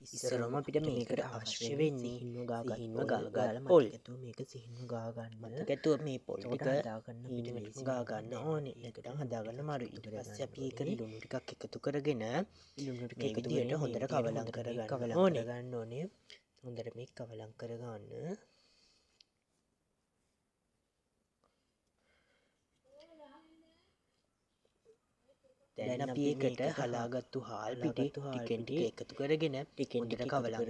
ඉස්සරම අපිට මේකට අවශ්‍ය වෙන්නේ සිහින්ම ගාගත් පොල්. මේක සිහින්ම ගාගන්න මතකැතුව මේ පොල් ටික හදාගන්න ඊටමටම ගාගන්න ඕනේ. නැත්නම් හදාගන්න අමාරුයි. ඊට පස්සේ අපි ඒක ලුණු ටිකක් එකතු කරගෙන මේ විදිහට හොඳට කවලම් කරගන්න ඕනේ. හොඳට මේක කවලම් කරගන්න. දැන් අපි ඒකට හලාගත්තු හාල් පිටි ටිකෙන් ටික එකතු කරගෙන හොඳට කවලම්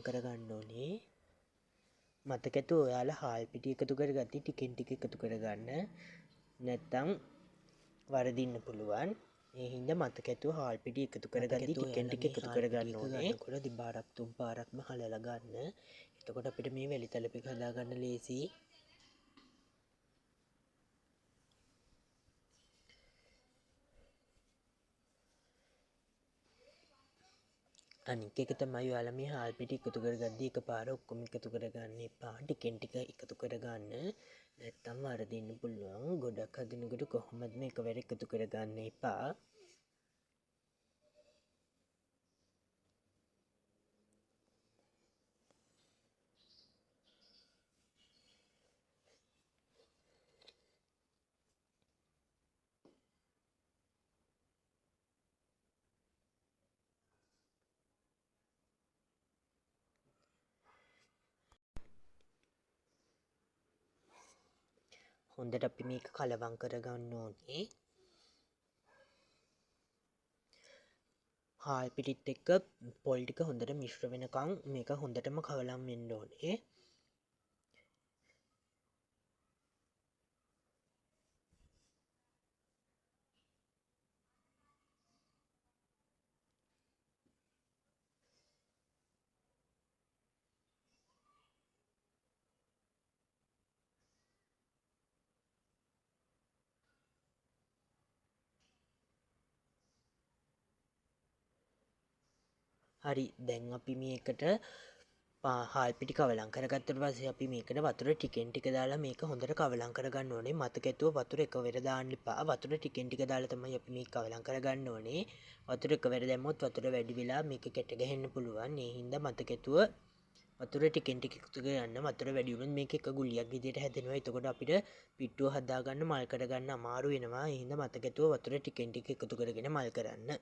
කරගන්න ඕනේ. මතකැතු ඔයාලා හාල් පිටි එකතු කරගත්ති ටිකෙන් ටික එකතු කරගන්න. නැත්තම් වරදින්න පුළුවන්. ඒ හින්දා මතකැතුව හාල් පිටි එකතු කරගත්ති ටිකෙන් ටික එකතු කරගන්න ඕනේ. එතකොට දෙපාරක් තුන් පාරක්ම හලලා ගන්න. එතකොට අපිට මේ වැලි තලපෙක හදාගන්න ලේසියි. අනික එක තමයි ඔයාලා මේ හාල් පිටි එකතු කරගද්දි එකපාර ඔක්කොම එකතු කරගන්න එපා. ටිකෙන් ටික එකතු කරගන්න. නැත්තම් වරදින්න පුළුවන්. ගොඩක් හදනකොට කොහොමද මේකවර එකතු කරගන්න එපා. හොඳට අපි මේක කලවම් කරගන්න ඕනේ. හාල් පිටිත් එක්ක පොල් ටික හොඳට මිශ්‍ර වෙනකන් මේක හොඳටම කවලම් වෙන්න ඕනේ. හරි දැන් අපි මේකට හාල් පිටි කවලම් කරගත්තට පස්සේ අපි මේකට වතුර ටිකෙන් ටික දාලා මේක හොඳට කවලම් කරගන්න ඕනේ. මතකැතුව වතුර එකවර දාන්න එපා. වතුර ටිකෙන් ටික දාලා තමයි අපි මේක කවලම් කරගන්න ඕනේ. වතුර එකවර දැම්මොත් වතුර වැඩි වෙලා මේක කැට ගහන්න පුළුවන්. ඒ හින්දා මතකැතුව වතුර ටිකෙන් ටික එකතු කරගන්න. වතුර වැඩි වුණොත් මේක එක ගුලියක් විදිහට හැදෙනවා. එතකොට අපිට පිට්ටුව හදාගන්න මල් කරගන්න අමාරු වෙනවා. ඒ හින්දා මතකැතුව වතුර ටිකෙන් ටික එකතු කරගෙන මල් කරන්න.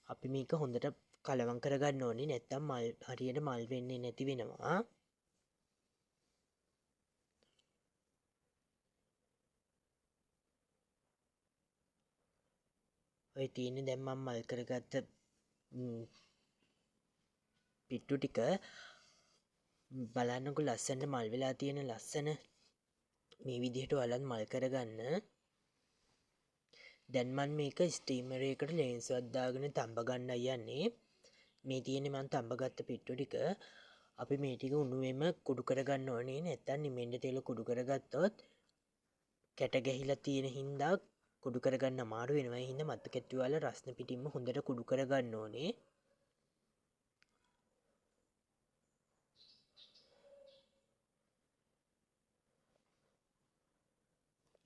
අපි මේක හොඳට කලවම් කරගන්න ඕනේ. නැත්තම් මල් හරියට මල් වෙන්නේ නැති වෙනවා. ඔය තියෙන්නේ දැන් මම මල් කරගත්ත පිට්ටු ටික බලන්නකො ලස්සනට මල් වෙලා තියෙන ලස්සන මේ විදිහට ඔයාලත් මල් කරගන්න. දැන් මම මේක ස්ටීමරයකට ලේන්සුවක් දාගෙන තඹ ගන්නයි යන්නේ. මේ තියෙන්නේ මම තඹගත්ත පිට්ටු ටික. අපි මේ ටික උණුවෙම කුඩු කරගන්න ඕනේ. නැත්තම් නිමෙන්ඩ තෙල කුඩු කරගත්තොත් කැට ගැහිලා තියෙන හින්දා කුඩු කරගන්න අමාරු වෙනවා. ඒ හින්දා මතකැටි වල රස්න පිටින්ම හොඳට කුඩු කරගන්න ඕනේ.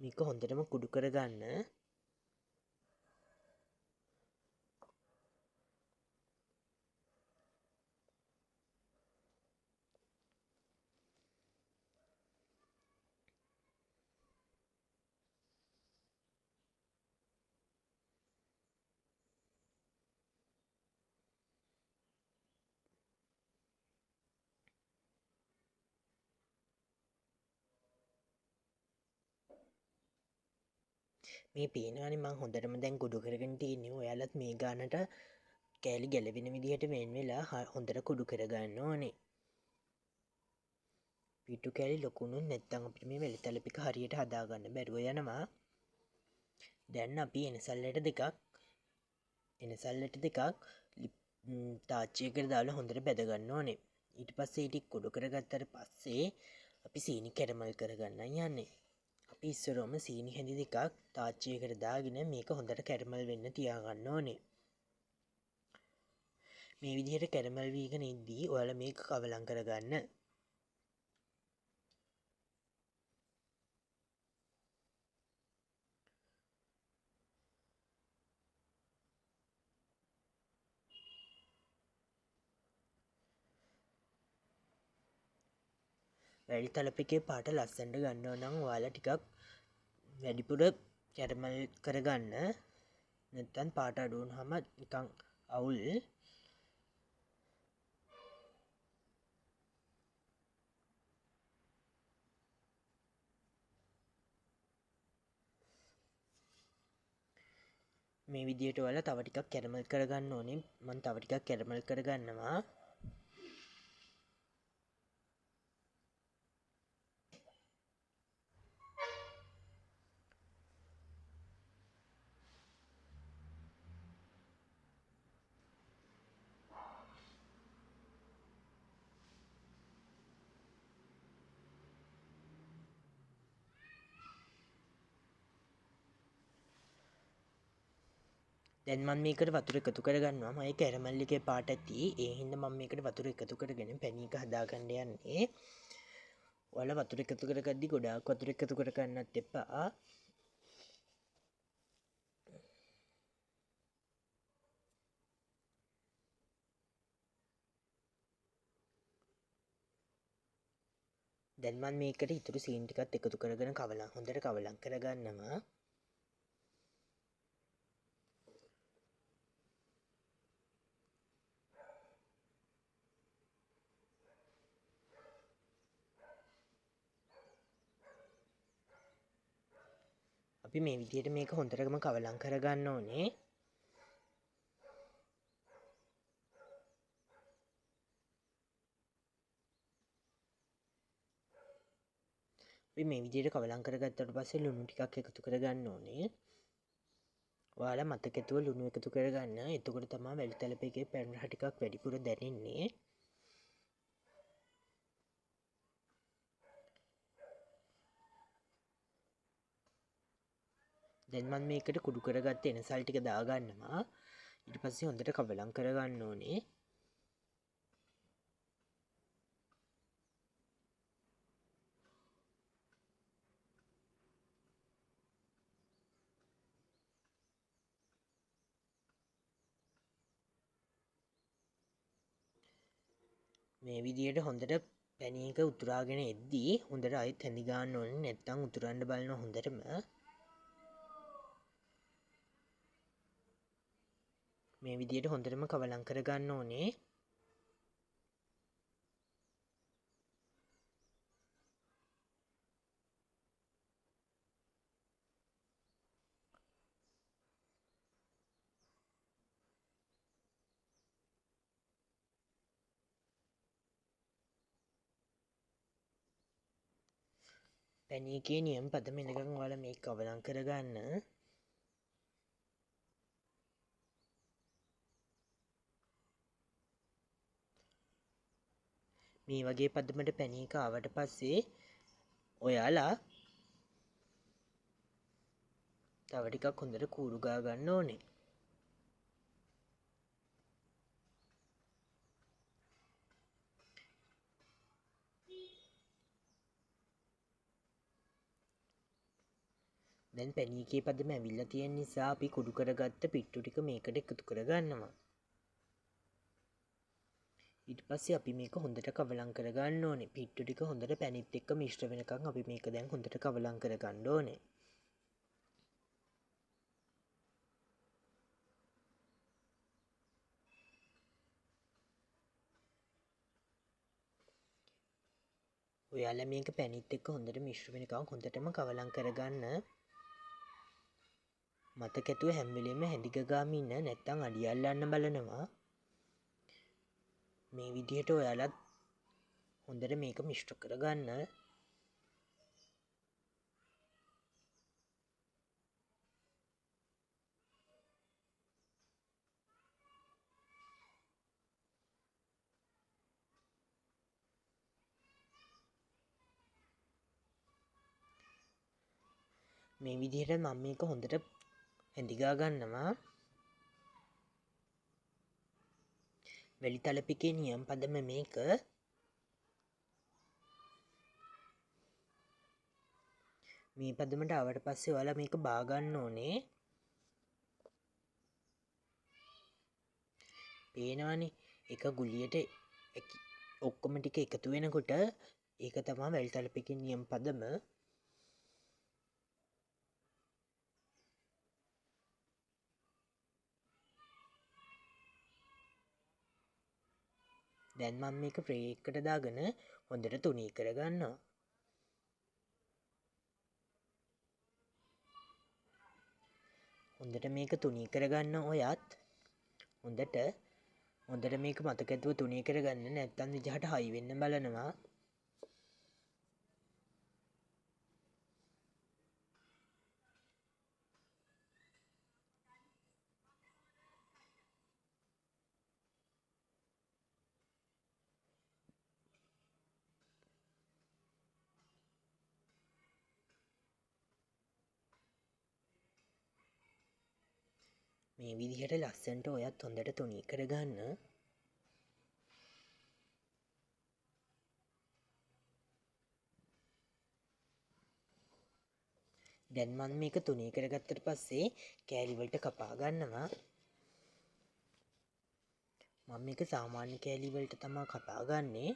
මේක හොඳටම කුඩු කරගන්න. මේ පේනවනේ මං හොඳටම දැන් කුඩු කරගෙන තියෙන්නේ. ඔයාලත් මේ ගානට කෑලි ගැලවෙන විදිහට වෙන් වෙලා හොඳට කුඩු කරගන්න ඕනේ. පිට්ටු කෑලි ලොකුුණොත් නැත්තම් අපිට මේ වැලි තලපික හරියට හදාගන්න බැරුව යනවා. දැන් අපි එනසල්ලට දෙකක් තාච්චයකට දාලා හොඳට බැදගන්න ඕනේ. ඊට පස්සේ ටික කුඩු කරගත්තට පස්සේ අපි සීනි කැරමල් කරගන්න යන්නේ. අපි ඉස්සරෝම සීනි හැඳි දෙකක් තාච්චයකට දාගෙන මේක හොඳට කැරමල් වෙන්න තියාගන්න ඕනේ. මේ විදිහට කැරමල් වීගෙන ඉද්දී ඔයාලා මේක කවලම් කරගන්න. වැලි තලපිකේ පාට ලස්සන්ට ගන්න නම් ඔයාලා ටිකක් වැඩිපුර කැරමල් කරගන්න. නැත්තම් පාට අඩු වුනහම නිකන් අවුල්. මේ විදිහට ඔයාලා තව ටිකක් කැරමල් කරගන්න ඕනේ. මම තව ටිකක් කැරමල් කරගන්නවා. දැන් මම මේකට වතුර එකතු කරගන්නවා. මගේ කැරමල් එකේ පාට ඇති. ඒ හින්දා මම මේකට වතුර එකතු කරගෙන පැණි එක හදාගන්න යන්නේ. ඔයාලා වතුර එකතු කරගද්දි ගොඩාක් වතුර එකතු කරගන්නත් එපා. දැන් මම මේකට ඉතුරු සීන් ටිකත් එකතු කරගෙන හොඳට කවලම් කරගන්නවා. අපි මේ විදිහට මේක හොඳටම කවලම් කරගන්න ඕනේ. අපි මේ විදිහට කවලම් කරගත්තට පස්සේ ලුණු ටිකක් එකතු කරගන්න ඕනේ. ඔයාලා මතකෙතුව ලුණු එකතු කරගන්න. එතකොට තමයි වැලි තලපේකේ පැන් රහ ටිකක් වැඩිපුර දැනෙන්නේ. දැන් මම මේකට කුඩු කරගත්ත එනසල් ටික දාගන්නවා. ඊට පස්සේ හොඳට කවලම් කරගන්න ඕනේ. මේ විදිහට හොඳට පැණි එක උතුරාගෙන එද්දී හොඳට අයිත් හැඳි ගන්න ඕනේ. නැත්තම් උතුරන්න බලන හොඳටම මේ විදිහට හොඳටම කවලම් කරගන්න ඕනේ. පැණි එකේ නියම පදම එනකන් ඔයාලා මේක කවලම් කරගන්න. මේ වගේ පදමට පැණි එක ආවට පස්සේ ඔයාලා තව ටිකක් හොඳට කූරු ගා ගන්න ඕනේ. දැන් පැණි එකේ පදම ඇවිල්ලා තියෙන නිසා අපි කුඩු කරගත්ත පිට්ටු ටික මේකට එකතු කරගන්නවා. ඊට පස්සේ අපි මේක හොඳට කවලම් කරගන්න ඕනේ. පිට්ටු ටික හොඳට පැණිත් එක්ක මිශ්‍ර වෙනකන් අපි මේක දැන් හොඳට කවලම් කරගන්න ඕනේ. ඔයාලා මේක පැණිත් එක්ක හොඳට මිශ්‍ර වෙනකන් හොඳටම කවලම් කරගන්න. මතකැතුව හැම වෙලෙම හැඳි ගගාම ඉන්න. නැත්තම් අඩිය අල්ලන්න බලනවා. මේ විදිහට ඔයාලත් හොඳට මේක මිශ්‍ර කරගන්න. මේ විදිහට මම මේක හොඳට හැඳිගා ගන්නවා. වැලි තලපිකේ නියම් පදම මේක. මේ පදමට ආවට පස්සේ ඔයාලා මේක බාගන්න ඕනේ. පේනවනේ එක ගුලියට ඔක්කොම ටික එකතු වෙනකොට ඒක තමා වැල් තලපකින් නියම් පදම. දැන් මම මේක ප්‍රේක්කට දාගෙන හොඳට තුනී කරගන්නවා. හොඳට මේක තුනී කරගන්න ඔයත් හොඳට මේක මතකැතුව තුනී කරගන්න නැත්තන් විජහට හයිවෙන්න බලනවා. මේ විදිහට ලස්සන්ට ඔයත් හොඳට තුනී කරගන්න. දැන් මම මේක තුනී කරගත්තට පස්සේ කෑලිවලට කපා ගන්නවා. මම මේක සාමාන්‍ය කෑලිවලට තමා කපා ගන්නේ.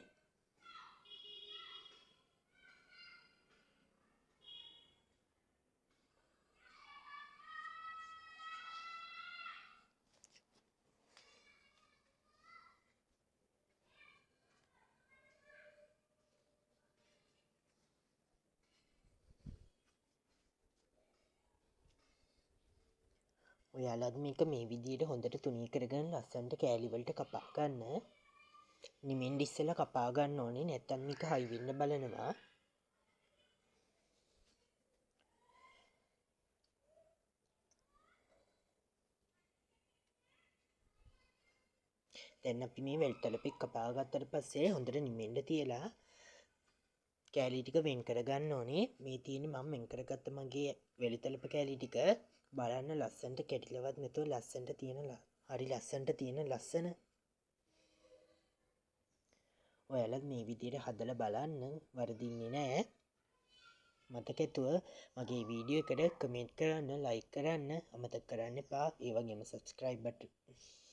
ඔයාලත් මේක මේ විදියට හොඳට තුනී කරගන්න ලස්සන්ට කෑලිවලට කපා ගන්න. නිමෙන්ඩ ඉස්සෙල්ලා කපා ගන්න ඕනේ නැත්තම් මේක හයි වෙන්න බලනවා. දැන් අපි මේ වැල් තලපෙක් කපා ගත්තට පස්සේ හොඳට නිමෙන්ඩ තියලා කෑලි ටික වෙන් කරගන්න ඕනේ. මේ තියෙන්නේ මම වෙන් කරගත්ත මගේ වැලි තලප කෑලි ටික. බලන්න ලස්සන්ට කැටිලවත් නැතුව ලස්සන්ට තියෙන හරි ලස්සන්ට තියෙන ලස්සන. ඔයාලත් මේ විදියට හදලා බලන්න වරදින්නේ නැහැ. මතකැතුව මගේ වීඩියෝ එකට කමෙන්ට් කරන්න, ලයික් කරන්න අමතක කරන්න එපා. ඒ වගේම සබ්ස්ක්‍රයිබ් බටන්